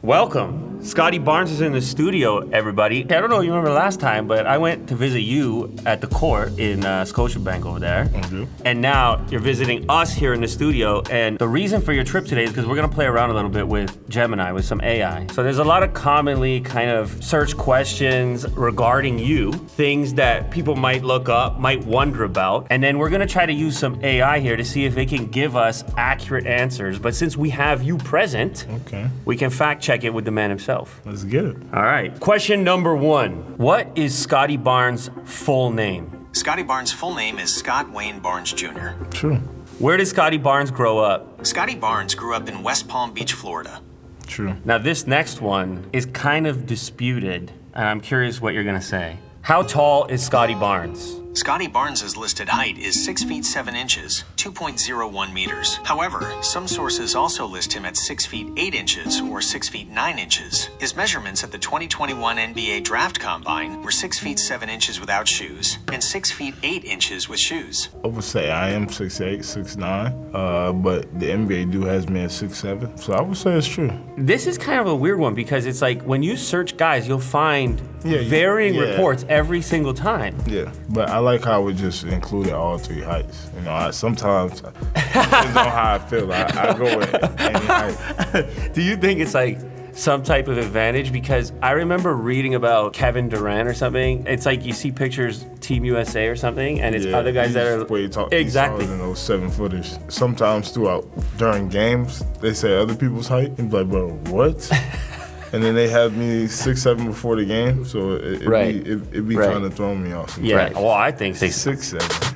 Welcome. Scottie Barnes is in the studio, everybody. I don't know if you remember last time, but I went to visit you at the court in Scotiabank over there. Mm-hmm. And now you're visiting us here in the studio. And the reason for your trip today is because we're going to play around a little bit with Gemini, with some AI. So there's a lot of commonly kind of search questions regarding you, things that people might look up, might wonder about. And then we're going to try to use some AI here to see if it can give us accurate answers. But since we have you present, we can fact check it with the man himself. Let's get it. All right. Question number 1. What is Scottie Barnes' full name? Scottie Barnes' full name is Scott Wayne Barnes Jr. True. Where did Scottie Barnes grow up? Scottie Barnes grew up in West Palm Beach, Florida. True. Now this next one is kind of disputed, and I'm curious what you're gonna say. How tall is Scottie Barnes? Scottie Barnes' listed height is 6 feet 7 inches, 2.01 meters. However, some sources also list him at 6 feet 8 inches or 6 feet 9 inches. His measurements at the 2021 NBA Draft Combine were 6 feet 7 inches without shoes and 6 feet 8 inches with shoes. I would say I am 6'8", 6'9", but the NBA do has me at 6'7", so I would say it's true. This is kind of a weird one because it's like when you search guys, you'll find varying reports every single time. Yeah, but I like how we just included all 3 heights. You know, sometimes, depends on how I feel, I go with any height. Do you think it's like some type of advantage? Because I remember reading about Kevin Durant or something. It's like you see pictures, Team USA or something, and it's other guys that are way taller exactly than those 7-footers. Sometimes during games, they say other people's height, and be like, bro, what? And then they have me 6'7" before the game, so it be kind of throwing me off sometimes. Yeah, well, I think 6'7".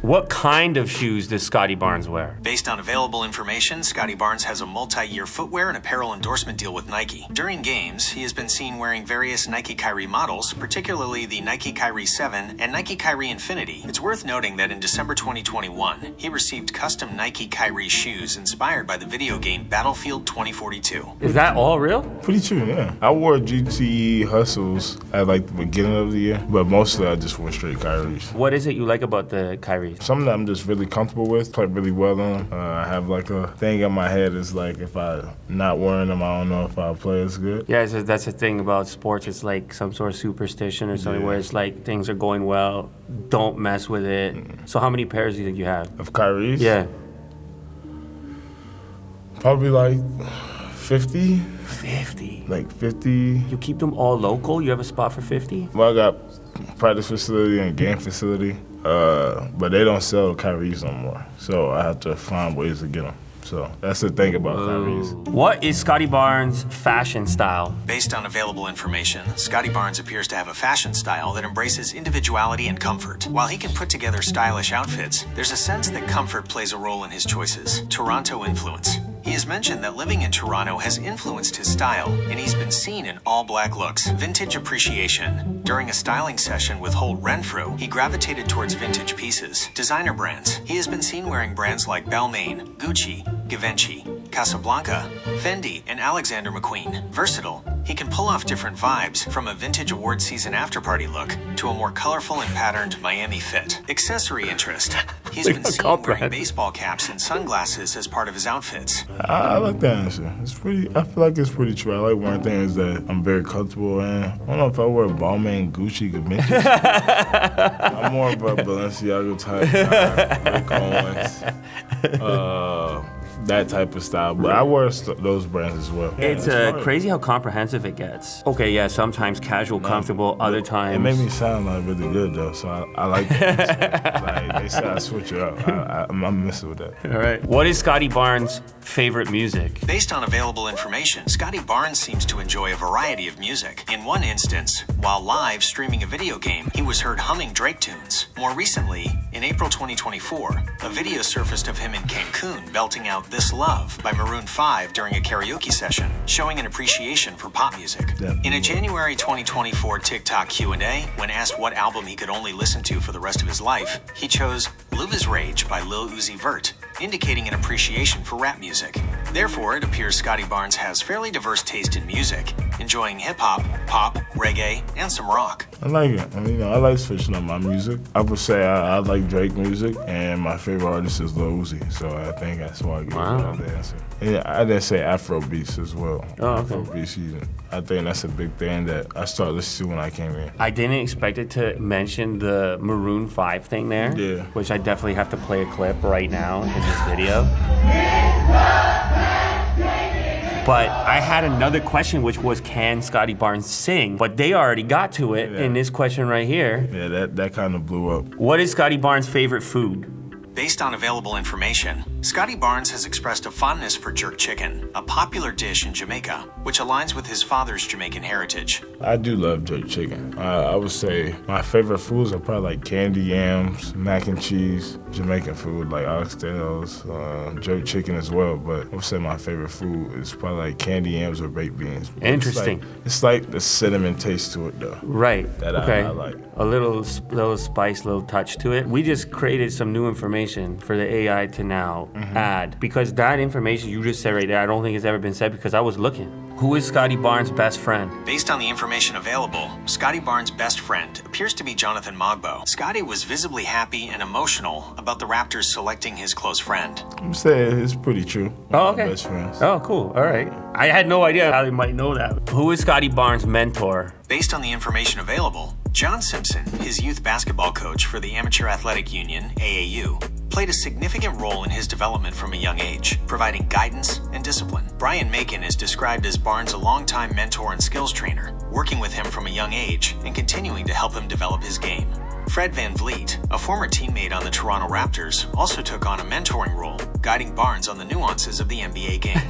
What kind of shoes does Scottie Barnes wear? Based on available information, Scottie Barnes has a multi-year footwear and apparel endorsement deal with Nike. During games, he has been seen wearing various Nike Kyrie models, particularly the Nike Kyrie 7 and Nike Kyrie Infinity. It's worth noting that in December 2021, he received custom Nike Kyrie shoes inspired by the video game Battlefield 2042. Is that all real? Pretty true, yeah. I wore GTE Hustles at like the beginning of the year, but mostly I just wore straight Kyries. What is it you like about the Kyries? Something that I'm just really comfortable with, play really well on. I have like a thing in my head is like if I'm not wearing them, I don't know if I'll play as good. Yeah, so that's the thing about sports. It's like some sort of superstition or something where it's like things are going well, don't mess with it. So how many pairs do you think you have? Of Kyries? Yeah. Probably like 50. 50? Like 50. You keep them all local? You have a spot for 50? Well, I got practice facility and game facility. But they don't sell Kyries no more, so I have to find ways to get them. So that's the thing about Kyries. What is Scottie Barnes' fashion style? Based on available information, Scottie Barnes appears to have a fashion style that embraces individuality and comfort. While he can put together stylish outfits, there's a sense that comfort plays a role in his choices. Toronto influence. He has mentioned that living in Toronto has influenced his style, and he's been seen in all-black looks. Vintage appreciation. During a styling session with Holt Renfrew, he gravitated towards vintage pieces. Designer brands. He has been seen wearing brands like Balmain, Gucci, Givenchy, Casablanca, Fendi, and Alexander McQueen. Versatile. He can pull off different vibes, from a vintage award season after-party look to a more colorful and patterned Miami fit. Accessory interest. He's been seen wearing baseball caps and sunglasses as part of his outfits. I like that answer. I feel like it's pretty true. I like wearing things that I'm very comfortable in. I don't know if I wear Balmain, Gucci, Givenchy. I'm more of a Balenciaga type, Rick Owens. That type of style, but I wear those brands as well. It's crazy how comprehensive it gets. Okay, yeah, sometimes casual, comfortable, other times. It made me sound like really good though, so I like that. Like they say I switch it up. I'm messing with that. All right. What is Scottie Barnes' favorite music? Based on available information, Scottie Barnes seems to enjoy a variety of music. In one instance, while live streaming a video game, he was heard humming Drake tunes. More recently, in April 2024, a video surfaced of him in Cancun belting out This Love by Maroon 5 during a karaoke session, showing an appreciation for pop music. In a January 2024 TikTok Q&A, when asked what album he could only listen to for the rest of his life, he chose Live Is Rage by Lil Uzi Vert, indicating an appreciation for rap music. Therefore, it appears Scottie Barnes has fairly diverse taste in music. enjoying hip-hop, pop, reggae, and some rock. I like it. I mean, I like switching up my music. I would say I like Drake music, and my favorite artist is Lil Uzi, so I think that's why I gave the answer. And I didn't say Afro beats as well. Oh, okay. Afro beats, I think that's a big thing that I started listening to when I came in. I didn't expect it to mention the Maroon 5 thing there, which I definitely have to play a clip right now in this video. But I had another question, which was, can Scottie Barnes sing? But they already got to it in this question right here. Yeah, that kind of blew up. What is Scottie Barnes' favorite food? Based on available information, Scottie Barnes has expressed a fondness for jerk chicken, a popular dish in Jamaica, which aligns with his father's Jamaican heritage. I do love jerk chicken. I would say my favorite foods are probably like candy yams, mac and cheese, Jamaican food like oxtails, jerk chicken as well. But I would say my favorite food is probably like candy yams or baked beans. Interesting. It's like the cinnamon taste to it though. Right. That I like. A little spice, little touch to it. We just created some new information for the AI to now add, because that information you just said right there, I don't think it's ever been said because I was looking. Who is Scottie Barnes' best friend? Based on the information available, Scottie Barnes' best friend appears to be Jonathan Mogbo. Scottie was visibly happy and emotional about the Raptors selecting his close friend. I'm saying it's pretty true. Oh, okay. Best friends. Oh, cool. All right. I had no idea how they might know that. Who is Scottie Barnes' mentor? Based on the information available, John Simpson, his youth basketball coach for the Amateur Athletic Union, AAU, played a significant role in his development from a young age, providing guidance and discipline. Brian Macon is described as Barnes' a longtime mentor and skills trainer, working with him from a young age and continuing to help him develop his game. Fred Van Vliet, a former teammate on the Toronto Raptors, also took on a mentoring role, guiding Barnes on the nuances of the NBA game.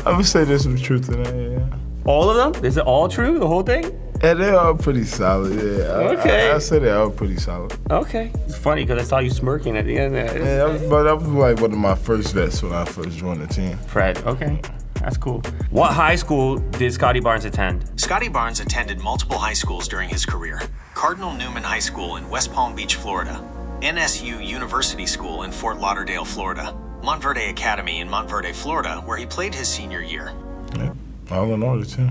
I would say there's some truth in that, yeah. All of them? Is it all true, the whole thing? Yeah, they're all pretty solid, yeah. Okay. I'd say they're all pretty solid. Okay. It's funny because I saw you smirking at the end there. Yeah, that was like one of my first vets when I first joined the team. Fred, okay. That's cool. What high school did Scottie Barnes attend? Scottie Barnes attended multiple high schools during his career. Cardinal Newman High School in West Palm Beach, Florida. NSU University School in Fort Lauderdale, Florida. Mont Verde Academy in Mont Verde, Florida, where he played his senior year. Yeah, all in order, too.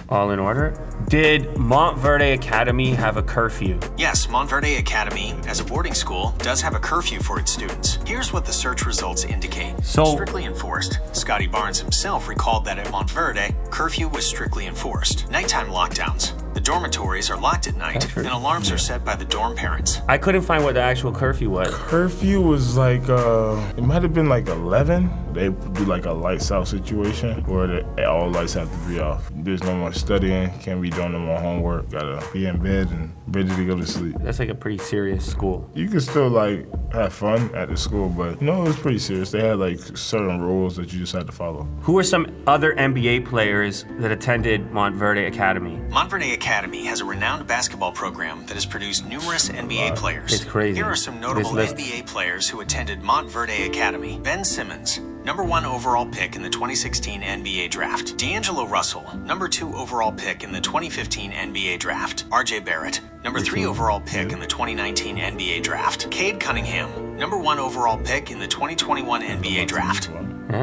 All in order. Did Mont Verde Academy have a curfew? Yes, Mont Verde Academy, as a boarding school, does have a curfew for its students. Here's what the search results indicate. Strictly enforced. Scottie Barnes himself recalled that at Mont Verde, curfew was strictly enforced. Nighttime lockdowns. The dormitories are locked at night, and alarms are set by the dorm parents. I couldn't find what the actual curfew was. Curfew was like, it might have been like 11. They do like a lights out situation where all lights have to be off. There's no more studying, can't be doing no more homework, gotta be in bed and ready to go to sleep. That's like a pretty serious school. You can still like have fun at the school, but no, it was pretty serious. They had like certain rules that you just had to follow. Who are some other NBA players that attended Mont Verde Academy? Mont Verde Academy has a renowned basketball program that has produced numerous NBA players. It's crazy. Here are some notable NBA players who attended Mont Verde Academy. Ben Simmons, #1 overall pick in the 2016 NBA Draft. D'Angelo Russell, #2 overall pick in the 2015 NBA Draft. RJ Barrett, #3 overall pick in the 2019 NBA Draft. Cade Cunningham, #1 overall pick in the 2021 NBA Draft.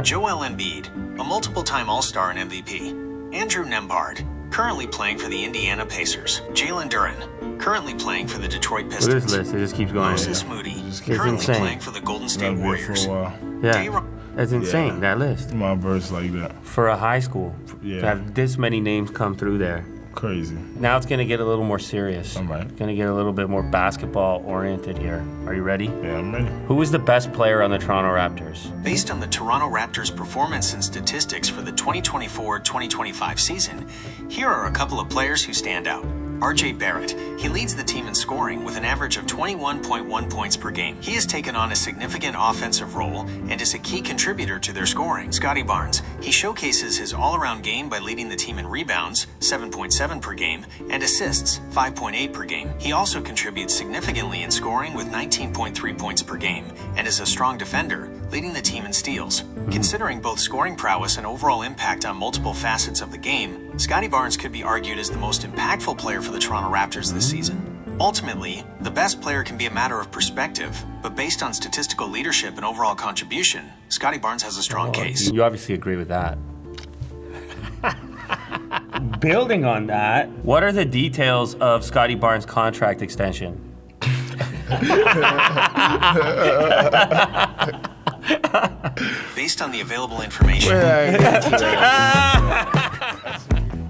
Joel Embiid, a multiple-time All-Star and MVP. Andrew Nembhard, currently playing for the Indiana Pacers. Jalen Duren, currently playing for the Detroit Pistons. What is this? It just keeps going. Moses Moody, currently playing for the Golden State Warriors. Yeah, that's insane, that list. My verse like that. For a high school, to have this many names come through there. Crazy. Now it's gonna get a little more serious. All right. Gonna get a little bit more basketball oriented here. Are you ready? Yeah, I'm ready. Who is the best player on the Toronto Raptors? Based on the Toronto Raptors' performance and statistics for the 2024-2025 season, here are a couple of players who stand out. RJ Barrett. He leads the team in scoring with an average of 21.1 points per game. He has taken on a significant offensive role and is a key contributor to their scoring. Scottie Barnes. He showcases his all-around game by leading the team in rebounds, 7.7 per game, and assists, 5.8 per game. He also contributes significantly in scoring with 19.3 points per game and is a strong defender, leading the team in steals. Considering both scoring prowess and overall impact on multiple facets of the game, Scottie Barnes could be argued as the most impactful player for the Toronto Raptors this season. Ultimately, the best player can be a matter of perspective, but based on statistical leadership and overall contribution, Scottie Barnes has a strong case. You obviously agree with that. Building on that, what are the details of Scottie Barnes' contract extension? Based on the available information.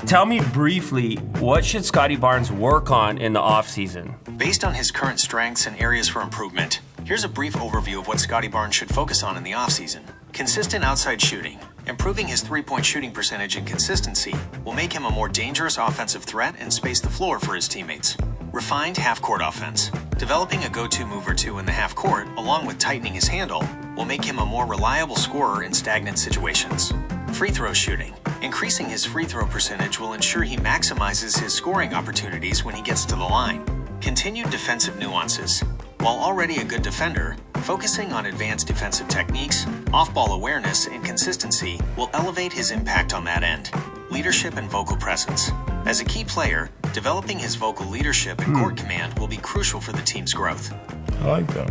Tell me briefly, what should Scottie Barnes work on in the offseason? Based on his current strengths and areas for improvement, here's a brief overview of what Scottie Barnes should focus on in the offseason. Consistent outside shooting. Improving his three-point shooting percentage and consistency will make him a more dangerous offensive threat and space the floor for his teammates. Refined half-court offense. Developing a go-to move or two in the half-court, along with tightening his handle, will make him a more reliable scorer in stagnant situations. Free throw shooting. Increasing his free throw percentage will ensure he maximizes his scoring opportunities when he gets to the line. Continued defensive nuances. While already a good defender, focusing on advanced defensive techniques, off-ball awareness, and consistency will elevate his impact on that end. Leadership and vocal presence. As a key player, developing his vocal leadership and court command will be crucial for the team's growth. I like that.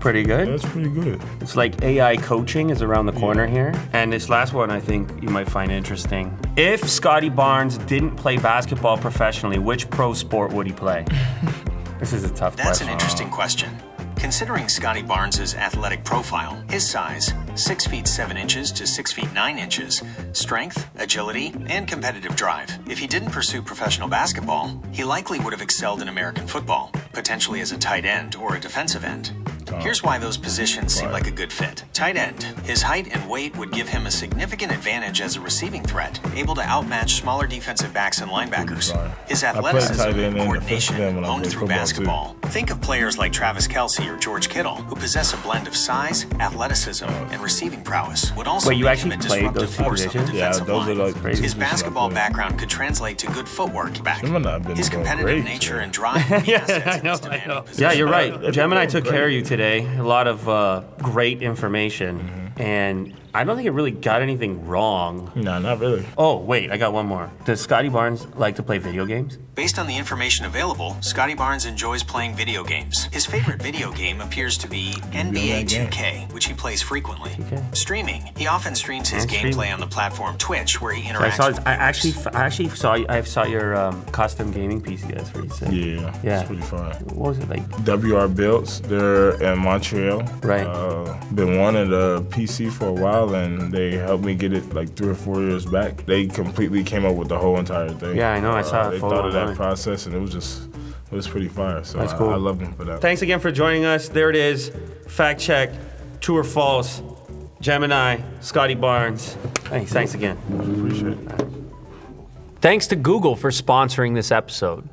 Pretty good. That's pretty good. It's like AI coaching is around the corner here. And this last one I think you might find interesting. If Scottie Barnes didn't play basketball professionally, which pro sport would he play? This is a tough question. That's an interesting question. Considering Scottie Barnes' athletic profile, his size, 6 feet 7 inches to 6 feet 9 inches, strength, agility, and competitive drive. If he didn't pursue professional basketball, he likely would have excelled in American football, potentially as a tight end or a defensive end. Here's why those positions seem like a good fit. Tight end. His height and weight would give him a significant advantage as a receiving threat, able to outmatch smaller defensive backs and linebackers. His athleticism and coordination honed through basketball. Think of players like Travis Kelce or George Kittle, who possess a blend of size, athleticism, and receiving prowess. Would also make him a disruptive force on the defensive line. His basketball background could translate to good footwork back. His competitive nature and drive. I know. Yeah, you're right. Gemini took care of you today. A lot of great information, and I don't think it really got anything wrong. No, not really. Oh, wait, I got one more. Does Scottie Barnes like to play video games? Based on the information available, Scottie Barnes enjoys playing video games. His favorite video game appears to be NBA 2K, which he plays frequently. Streaming. He often streams his gameplay on the platform Twitch, where he interacts with players. I saw your custom gaming piece, guys. Yeah, it's pretty fun. What was it like? WR Builds. They're in Montreal. Right. Been wanting a PC for a while, and they helped me get it like 3 or 4 years back. They completely came up with the whole entire thing. Yeah, I know. I saw it. They thought of that process, and it was pretty fire. So that's cool. I love them for that. Thanks again for joining us. There it is. Fact check. True or false? Gemini, Scottie Barnes. Thanks again. Appreciate it. Thanks to Google for sponsoring this episode.